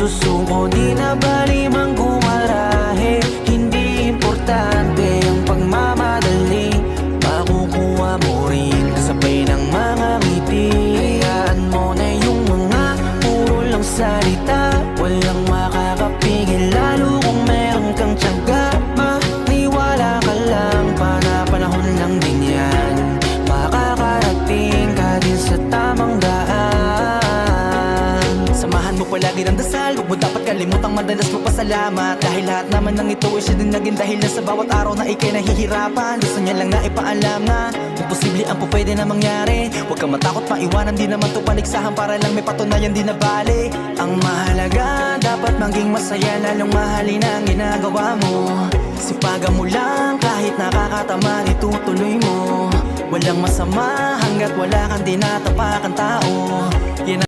susuko. Di na bali mang gumarahe, hindi importante ang pagmamadali. Makukuha mo rin kasabay ng mga ngiti. Hayaan mo na yung mga puro lang salita, walang makakapigil lalo kung meron kang tiyaga. Maniwala ka lang, panahon lang din yan. Makakarating ka din sa tamang daan. Samahan mo palagi ng dasal, huwag mo dapat kalimutang madalas magpasalamat. Dahil lahat naman ng ito ay siya din naging dahilan sa bawat araw na ikay nahihirapan. Gusto niya lang na ipaalam na imposible ang po pwede na mangyari. Huwag kang matakot maiwanan, di naman to paligsahan para lang may patunayan, di na bali. Ang mahalaga, dapat maging masaya, lalong mahalin ang ginagawa mo. Sipagan mo lang kahit nakakatama, itutuloy mo. Walang masama hanggat wala kang tinatapakan tao. Yan